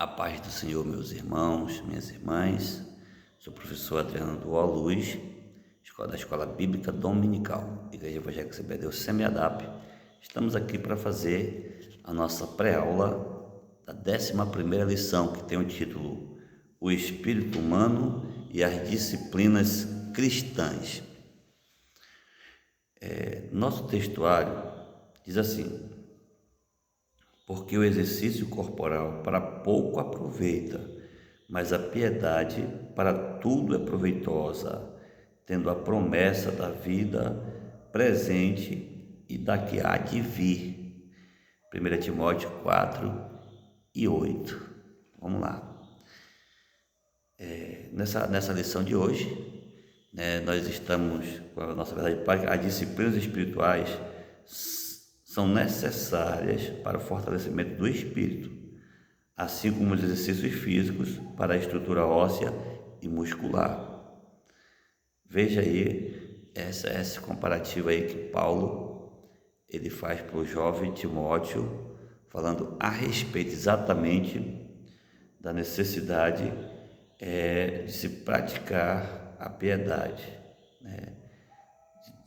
A paz do Senhor, meus irmãos, minhas irmãs. Sou o professor Adriano Duó Luz, da Escola Bíblica Dominical, Igreja Evangélica CBD Semiadap. Estamos aqui para fazer a nossa pré-aula da 11ª lição, que tem o título O Espírito Humano e as Disciplinas Cristãs. Nosso textuário diz assim: porque o exercício corporal para pouco aproveita, mas a piedade para tudo é proveitosa, tendo a promessa da vida presente e da que há de vir. 1 Timóteo 4:8. Vamos lá. Nessa lição de hoje, nós estamos com a nossa verdade. As disciplinas espirituais são necessárias para o fortalecimento do espírito, assim como os exercícios físicos para a estrutura óssea e muscular. Veja aí esse comparativo aí que Paulo ele faz para o jovem Timóteo, falando a respeito exatamente da necessidade de se praticar a piedade,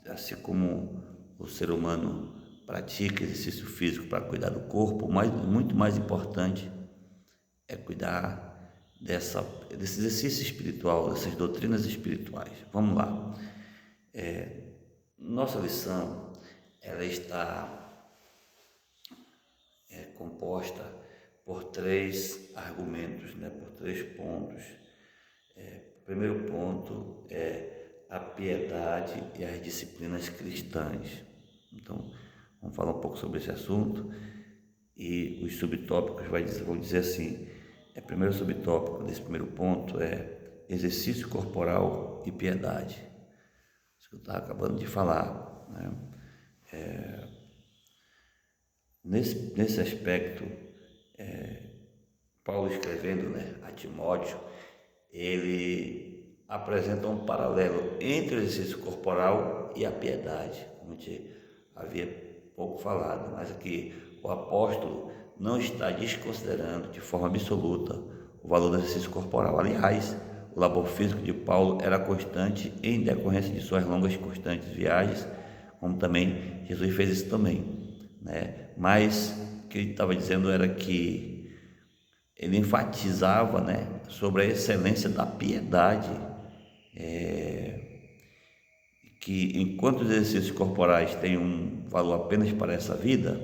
assim como o ser humano pratica exercício físico para cuidar do corpo, mas muito mais importante é cuidar desse exercício espiritual, dessas doutrinas espirituais. Vamos lá. Nossa lição ela está composta por 3 argumentos, por 3 pontos. O primeiro ponto é a piedade e as disciplinas cristãs. Então, vamos falar um pouco sobre esse assunto e os subtópicos vão dizer assim. O primeiro subtópico desse primeiro ponto é exercício corporal e piedade. Isso que eu estava acabando de falar, Nesse aspecto, Paulo escrevendo a Timóteo, ele apresenta um paralelo entre o exercício corporal e a piedade, como a gente havia pouco falado, mas aqui o apóstolo não está desconsiderando de forma absoluta o valor do exercício corporal. Aliás, o labor físico de Paulo era constante em decorrência de suas longas e constantes viagens, como também Jesus fez isso também, Mas o que ele estava dizendo era que ele enfatizava, sobre a excelência da piedade, que enquanto os exercícios corporais têm um valor apenas para essa vida,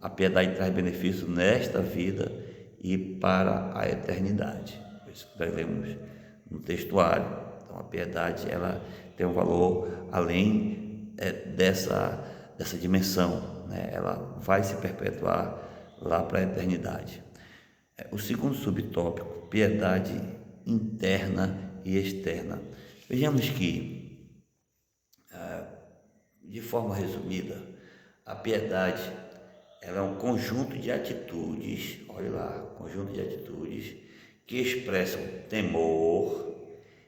a piedade traz benefício nesta vida e para a eternidade. Isso que nós lemos no textuário. Então a piedade ela tem um valor além dessa dimensão, Ela vai se perpetuar lá para a eternidade. O segundo subtópico, piedade interna e externa. Vejamos que, de forma resumida, a piedade ela é um conjunto de atitudes, que expressam temor,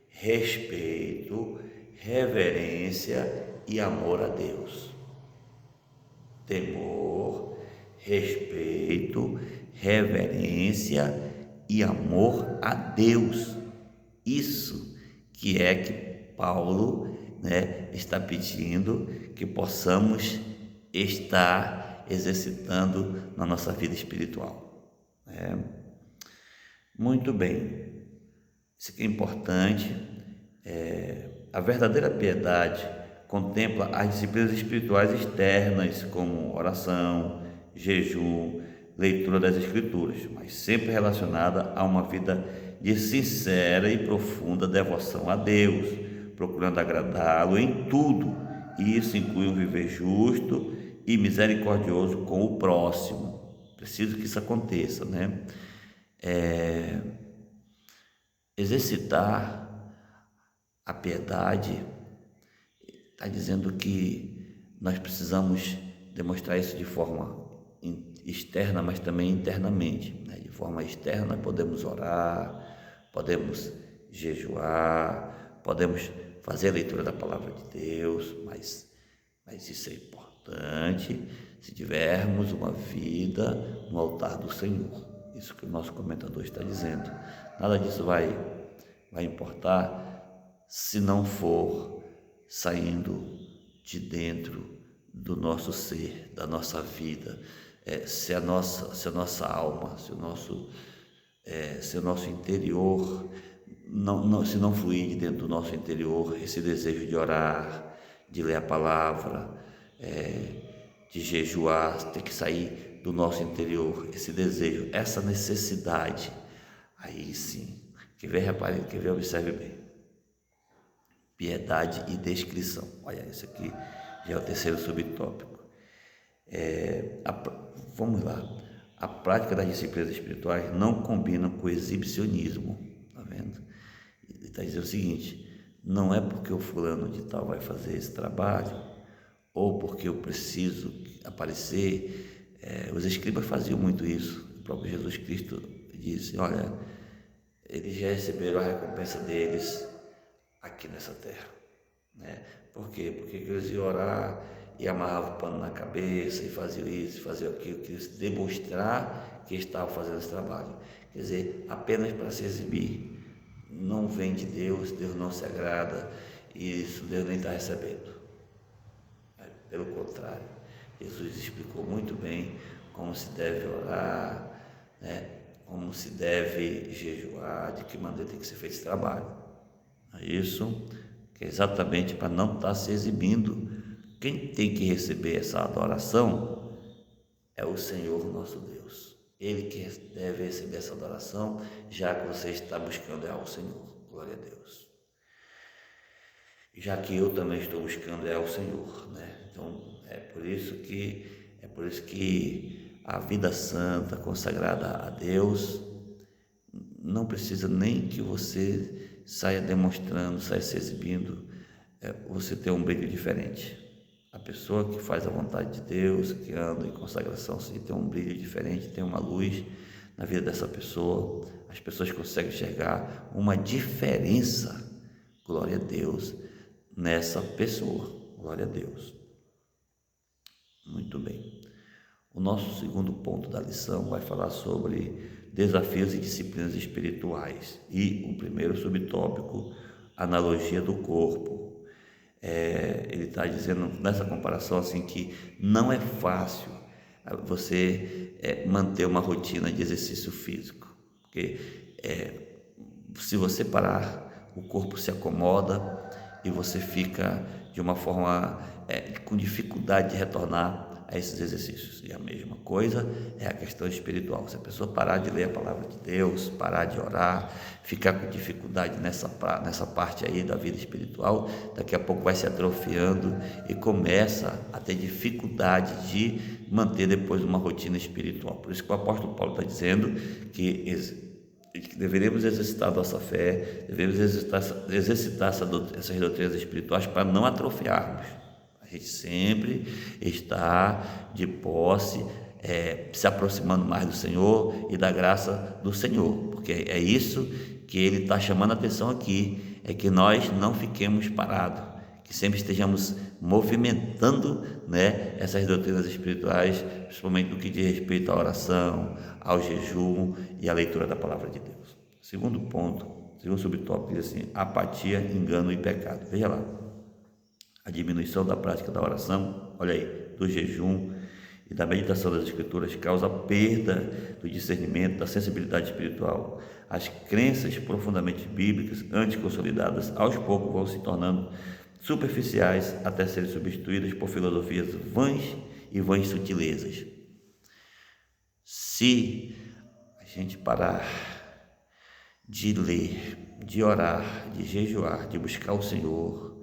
respeito, reverência e amor a Deus. Temor, respeito, reverência e amor a Deus. Isso que é que Paulo está pedindo que possamos estar exercitando na nossa vida espiritual. Muito bem, isso aqui é importante. A verdadeira piedade contempla as disciplinas espirituais externas, como oração, jejum, leitura das Escrituras, mas sempre relacionada a uma vida de sincera e profunda devoção a Deus, procurando agradá-lo em tudo. E isso inclui um viver justo e misericordioso com o próximo. Preciso que isso aconteça, Exercitar a piedade está dizendo que nós precisamos demonstrar isso de forma externa, mas também internamente. De forma externa, podemos orar, podemos jejuar, podemos fazer a leitura da palavra de Deus, mas isso é importante se tivermos uma vida no altar do Senhor. Isso que o nosso comentador está dizendo. Nada disso vai importar se não for saindo de dentro do nosso ser, da nossa vida, se a nossa alma, se o nosso interior, se não fluir de dentro do nosso interior esse desejo de orar, de ler a palavra, de jejuar, tem que sair do nosso interior esse desejo, essa necessidade. Aí sim, quer ver, observe bem. Piedade e descrição. Olha, isso aqui já é o terceiro subtópico. Vamos lá. A prática das disciplinas espirituais não combina com o exibicionismo. Tá vendo? Ele está dizendo o seguinte: não é porque o fulano de tal vai fazer esse trabalho, ou porque eu preciso aparecer. Os escribas faziam muito isso. O próprio Jesus Cristo disse: olha, eles já receberam a recompensa deles aqui nessa terra, né? Por quê? Porque eles iam orar e amarravam o pano na cabeça e faziam isso, faziam aquilo, queriam demonstrar que estavam fazendo esse trabalho. Quer dizer, apenas para se exibir. Não vem de Deus, Deus não se agrada e isso Deus nem está recebendo. Pelo contrário, Jesus explicou muito bem como se deve orar, né? Como se deve jejuar, de que maneira tem que ser feito esse trabalho. Isso que é exatamente para não estar se exibindo. Quem tem que receber essa adoração é o Senhor nosso Deus. Ele que deve receber essa adoração, já que você está buscando ao Senhor. Glória a Deus. Já que eu também estou buscando ao Senhor, né? Então é por isso que a vida santa, consagrada a Deus, não precisa nem que você saia demonstrando, saia se exibindo. Você tem um brilho diferente. A pessoa que faz a vontade de Deus, que anda em consagração, sim, tem um brilho diferente, tem uma luz na vida dessa pessoa. As pessoas conseguem enxergar uma diferença, glória a Deus, nessa pessoa, glória a Deus. Muito bem. O nosso segundo ponto da lição vai falar sobre desafios e disciplinas espirituais. E o primeiro subtópico, analogia do corpo. Ele está dizendo nessa comparação assim que não é fácil você manter uma rotina de exercício físico, porque se você parar, o corpo se acomoda e você fica de uma forma com dificuldade de retornar a esses exercícios. E a mesma coisa é a questão espiritual. Se a pessoa parar de ler a palavra de Deus, parar de orar, ficar com dificuldade nessa parte aí da vida espiritual, daqui a pouco vai se atrofiando e começa a ter dificuldade de manter depois uma rotina espiritual. Por isso que o apóstolo Paulo está dizendo que deveremos exercitar a nossa fé, devemos exercitar essas doutrinas espirituais para não atrofiarmos. A gente sempre está de posse, se aproximando mais do Senhor e da graça do Senhor, porque é isso que ele está chamando a atenção aqui, é que nós não fiquemos parados, que sempre estejamos movimentando, né, essas doutrinas espirituais, principalmente no que diz respeito à oração, ao jejum e à leitura da palavra de Deus. Segundo ponto, segundo subtópico, diz assim: apatia, engano e pecado. Veja lá. A diminuição da prática da oração, olha aí, do jejum e da meditação das Escrituras causa perda do discernimento, da sensibilidade espiritual. As crenças profundamente bíblicas, antes consolidadas, aos poucos vão se tornando superficiais até serem substituídas por filosofias vãs e vãs sutilezas. Se a gente parar de ler, de orar, de jejuar, de buscar o Senhor,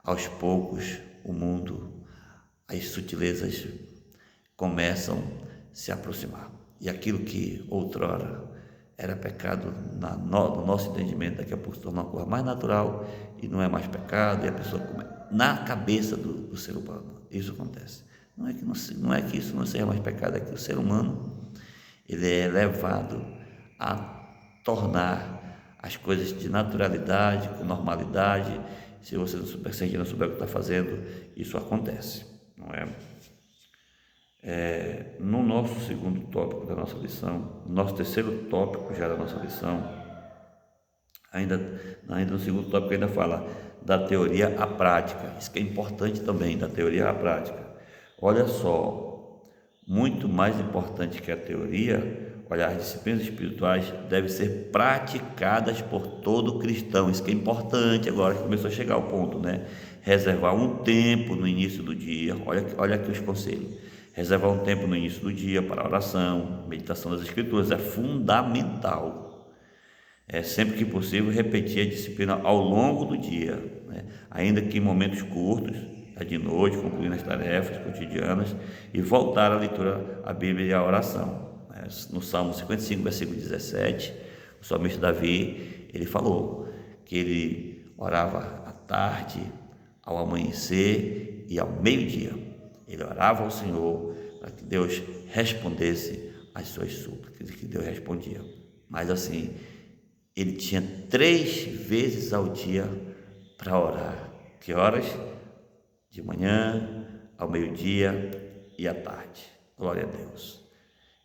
aos poucos o mundo, as sutilezas começam a se aproximar. E aquilo que outrora era pecado no nosso entendimento, daqui a pouco se torna uma coisa mais natural e não é mais pecado, e a pessoa na cabeça do ser humano isso acontece. Não é que isso não seja mais pecado, é que o ser humano ele é levado a tornar as coisas de naturalidade, com normalidade. Se você não souber o que está fazendo, isso acontece, não é? No nosso segundo tópico da nossa lição, nosso terceiro tópico já da nossa lição, ainda no segundo tópico ainda fala da teoria à prática. Isso que é importante também, da teoria à prática. Olha só, muito mais importante que a teoria, olha, as disciplinas espirituais devem ser praticadas por todo cristão. Isso que é importante agora, que começou a chegar ao ponto, né? Reservar um tempo no início do dia, olha aqui os conselhos. Reservar um tempo no início do dia para oração, meditação das escrituras, é fundamental. Sempre que possível, repetir a disciplina ao longo do dia, né? Ainda que em momentos curtos, de noite, concluindo as tarefas cotidianas e voltar à leitura, à Bíblia e à oração. No Salmo 55, versículo 17, o salmista Davi, ele falou que ele orava à tarde, ao amanhecer e ao meio-dia. Ele orava ao Senhor para que Deus respondesse às suas súplicas, que Deus respondia. Mas assim, ele tinha 3 vezes ao dia para orar. Que horas? De manhã, ao meio-dia e à tarde. Glória a Deus.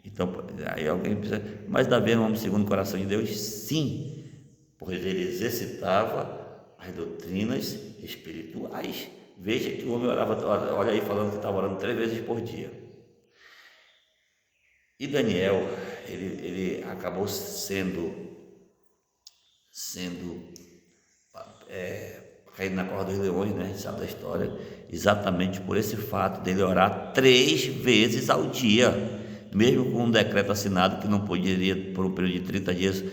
Então, aí alguém pensa, mas Davi era um homem segundo o coração de Deus? Sim, pois ele exercitava as doutrinas espirituais. Veja que o homem orava, olha aí falando que estava orando 3 vezes por dia. E Daniel, ele acabou caindo na cova dos leões, né? A gente sabe da história, exatamente por esse fato dele orar 3 vezes ao dia, mesmo com um decreto assinado que não poderia, por um período de 30 dias,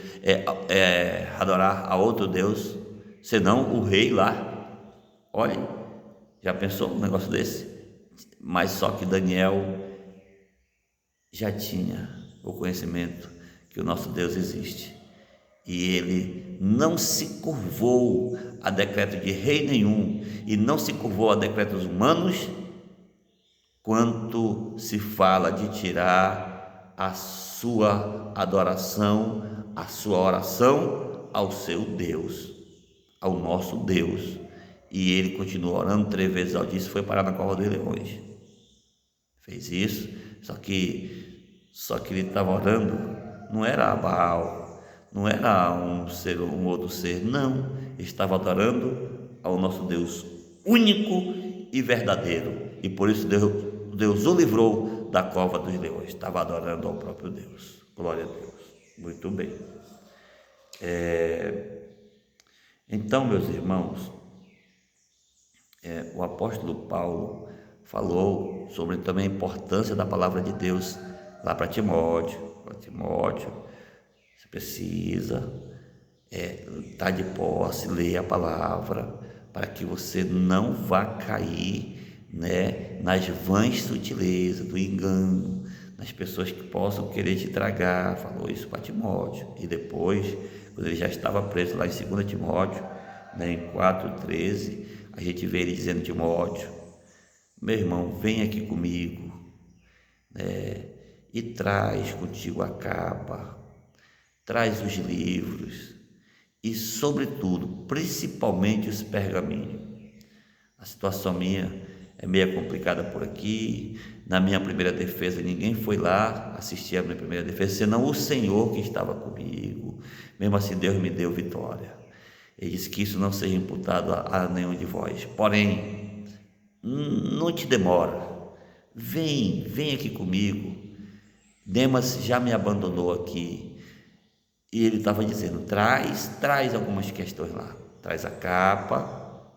adorar a outro Deus, senão o rei lá. Olha, já pensou um negócio desse? Mas só que Daniel já tinha o conhecimento que o nosso Deus existe, e ele não se curvou a decreto de rei nenhum, e não se curvou a decretos humanos, quanto se fala de tirar a sua adoração, a sua oração ao seu Deus, ao nosso Deus. E ele continuou orando 3 vezes ao dia, foi parar na cova dos leões. Fez isso, só que ele estava orando, não era a Baal, não era um outro ser, não, ele estava adorando ao nosso Deus único e verdadeiro, e por isso Deus o livrou da cova dos leões, estava adorando ao próprio Deus. Glória a Deus. Muito bem. Então, meus irmãos, o apóstolo Paulo falou sobre também a importância da palavra de Deus lá para Timóteo. Você precisa estar de posse, ler a palavra, para que você não vá cair, né, nas vãs sutilezas do engano, nas pessoas que possam querer te tragar. Falou isso para Timóteo. E depois, quando ele já estava preso lá em 2 Timóteo, né, em 4,13, a gente vê ele dizendo: Timóteo, meu irmão, vem aqui comigo, né, e traz contigo a capa, traz os livros e, sobretudo, principalmente os pergaminhos. A situação minha é meio complicada por aqui. Na minha primeira defesa, ninguém foi lá assistir a minha primeira defesa, senão o Senhor que estava comigo. Mesmo assim, Deus me deu vitória. Ele disse que isso não seja imputado a nenhum de vós. Porém, não te demora, vem aqui comigo. Demas já me abandonou aqui, e ele estava dizendo: traz algumas questões lá, traz a capa,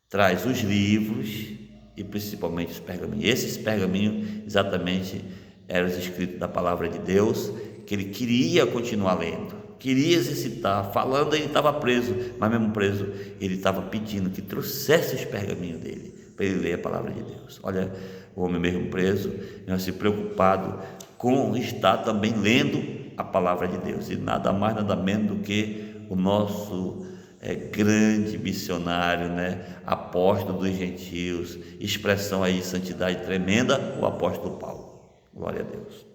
traz os livros e principalmente os pergaminhos. Esses pergaminhos exatamente eram os escritos da palavra de Deus, que ele queria continuar lendo, queria exercitar. Falando, ele estava preso, mas mesmo preso, ele estava pedindo que trouxesse os pergaminhos dele, para ele ler a palavra de Deus. Olha, o homem mesmo preso, se preocupado com estar também lendo a palavra de Deus, e nada mais, nada menos do que o nosso grande missionário, né, apóstolo dos gentios, expressão aí de santidade tremenda, o apóstolo Paulo. Glória a Deus.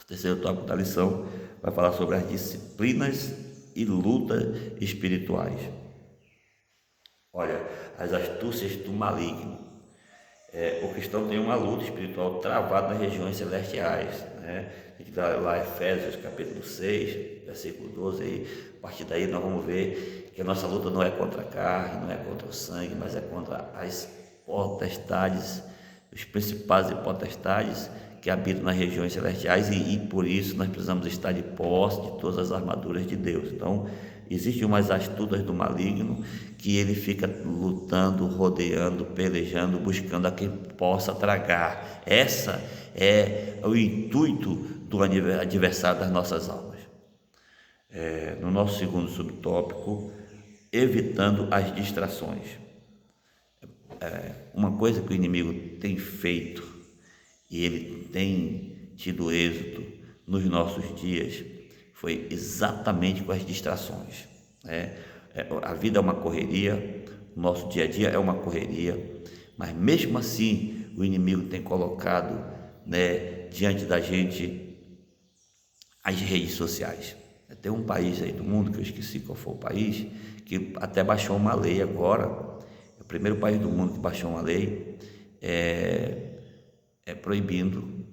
O terceiro tópico da lição vai falar sobre as disciplinas e lutas espirituais. Olha, as astúcias do maligno. O cristão tem uma luta espiritual travada nas regiões celestiais, né? A gente dá lá Efésios capítulo 6, versículo 12, aí, a partir daí nós vamos ver que a nossa luta não é contra a carne, não é contra o sangue, mas é contra as potestades, os principais e potestades que habitam nas regiões celestiais, e por isso nós precisamos estar de posse de todas as armaduras de Deus. Então, existem umas astutas do maligno que ele fica lutando, rodeando, pelejando, buscando a quem possa tragar. Essa é o intuito do adversário das nossas almas. No nosso segundo subtópico, evitando as distrações. Uma coisa que o inimigo tem feito e ele tem tido êxito nos nossos dias foi exatamente com as distrações. A vida é uma correria, o nosso dia a dia é uma correria, mas mesmo assim o inimigo tem colocado, diante da gente as redes sociais. Tem um país aí do mundo, que eu esqueci qual foi o país, que até baixou uma lei agora. É o primeiro país do mundo que baixou uma lei proibindo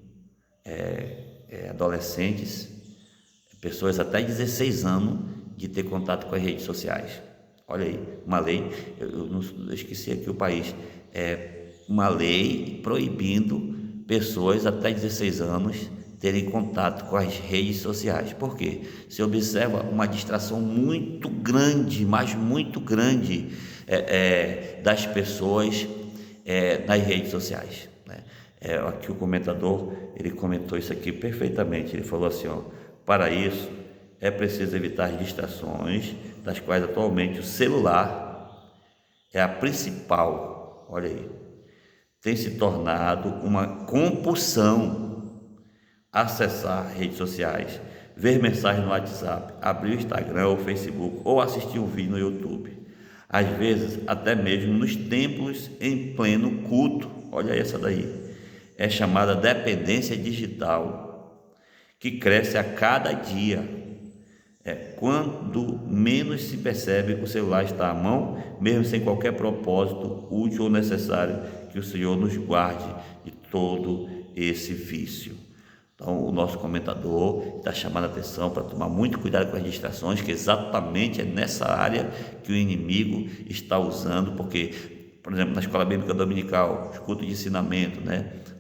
adolescentes, pessoas até 16 anos, de ter contato com as redes sociais. Olha aí, uma lei, eu esqueci aqui o país, uma lei proibindo pessoas até 16 anos terem contato com as redes sociais. Por quê? Se observa uma distração muito grande, mas muito grande, das pessoas nas redes sociais, né? Aqui o comentador, ele comentou isso aqui perfeitamente. Ele falou assim, para isso é preciso evitar distrações, das quais atualmente o celular é a principal. Olha aí, tem se tornado uma compulsão acessar redes sociais, ver mensagens no WhatsApp, abrir o Instagram ou Facebook, ou assistir um vídeo no YouTube, às vezes até mesmo nos templos em pleno culto. Olha essa daí, é chamada dependência digital, que cresce a cada dia. Quando menos se percebe, o celular está à mão, mesmo sem qualquer propósito útil ou necessário. Que o Senhor nos guarde de todo esse vício. Então, o nosso comentador está chamando a atenção para tomar muito cuidado com as distrações, que exatamente é nessa área que o inimigo está usando. Porque, por exemplo, na escola bíblica dominical, os cultos de ensinamento,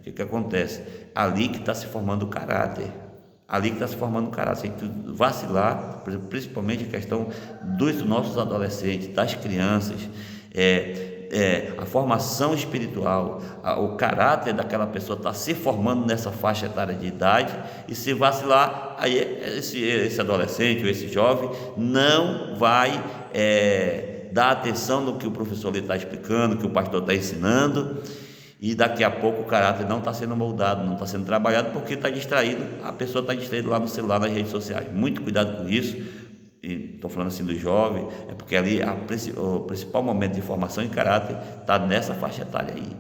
o que acontece? Ali que está se formando o caráter. Se a gente vacilar, principalmente a questão dos nossos adolescentes, das crianças, a formação espiritual, o caráter daquela pessoa está se formando nessa faixa etária de idade, e se vacilar, aí esse adolescente ou esse jovem não vai dar atenção no que o professor está explicando, no que o pastor está ensinando, e daqui a pouco o caráter não está sendo moldado, não está sendo trabalhado, porque está distraído, a pessoa está distraída lá no celular, nas redes sociais. Muito cuidado com isso. Estou falando assim do jovem, porque ali o principal momento de formação em caráter está nessa faixa etária aí,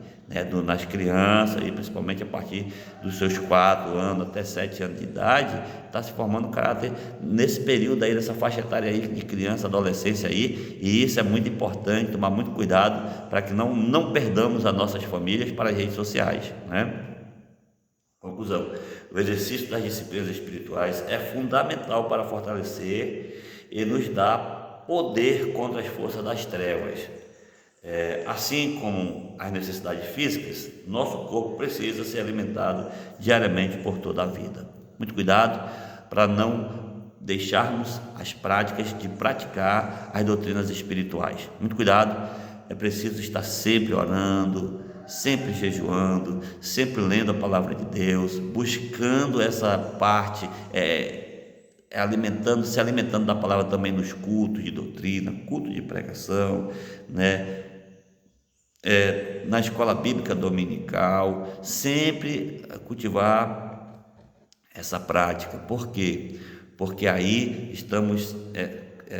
nas crianças, e principalmente a partir dos seus 4 anos até 7 anos de idade, está se formando caráter nesse período aí, dessa faixa etária aí de criança, adolescência aí, e isso é muito importante, tomar muito cuidado para que não perdamos as nossas famílias para as redes sociais, Conclusão: o exercício das disciplinas espirituais é fundamental para fortalecer e nos dar poder contra as forças das trevas. Assim como as necessidades físicas, nosso corpo precisa ser alimentado diariamente por toda a vida. Muito cuidado para não deixarmos as práticas de praticar as doutrinas espirituais. Muito cuidado, é preciso estar sempre orando, sempre jejuando, sempre lendo a palavra de Deus, buscando essa parte, se alimentando da palavra também nos cultos de doutrina, culto de pregação, na escola bíblica dominical, sempre cultivar essa prática. Por quê? Porque aí estamos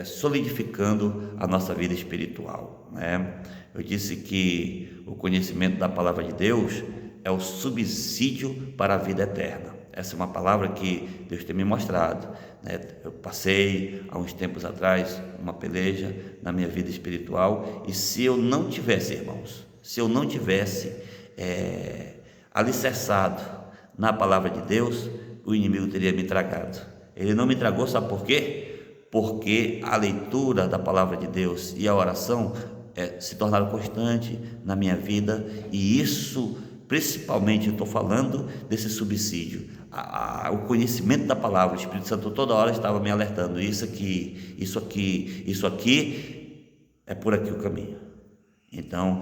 solidificando a nossa vida espiritual, Eu disse que o conhecimento da palavra de Deus é o subsídio para a vida eterna. Essa é uma palavra que Deus tem me mostrado, Eu passei há uns tempos atrás uma peleja na minha vida espiritual, e se eu não tivesse, irmãos, alicerçado na palavra de Deus, o inimigo teria me tragado. Ele não me tragou, sabe por quê? Porque a leitura da palavra de Deus e a oração se tornaram constante na minha vida, e isso, principalmente, eu estou falando desse subsídio, o conhecimento da palavra. O Espírito Santo toda hora estava me alertando: isso aqui é por aqui o caminho. Então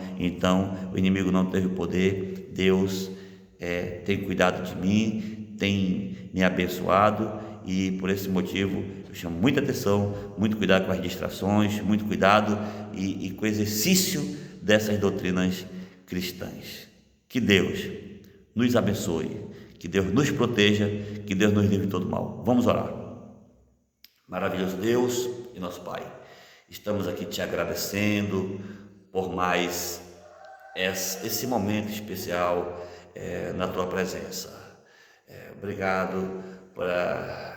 o inimigo não teve poder. Deus tem cuidado de mim, tem me abençoado, e por esse motivo eu chamo muita atenção, muito cuidado com as distrações, muito cuidado e com o exercício dessas doutrinas cristãs. Que Deus nos abençoe, que Deus nos proteja, que Deus nos livre de todo mal. Vamos orar. Maravilhoso Deus e nosso Pai, estamos aqui te agradecendo por mais esse momento especial na tua presença. Obrigado pela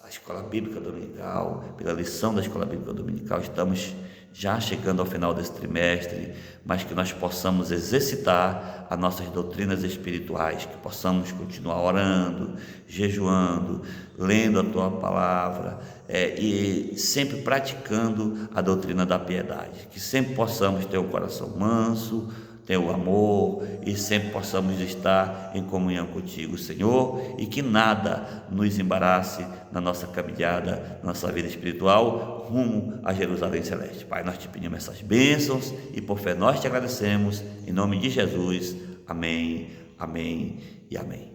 a Escola Bíblica Dominical, pela lição da Escola Bíblica Dominical. Estamos já chegando ao final desse trimestre, mas que nós possamos exercitar as nossas doutrinas espirituais, que possamos continuar orando, jejuando, lendo a tua palavra, e sempre praticando a doutrina da piedade, que sempre possamos ter o coração manso, ter o amor, e sempre possamos estar em comunhão contigo, Senhor, e que nada nos embarace na nossa caminhada, na nossa vida espiritual, rumo a Jerusalém Celeste. Pai, nós te pedimos essas bênçãos, e por fé nós te agradecemos, em nome de Jesus. Amém, amém e amém.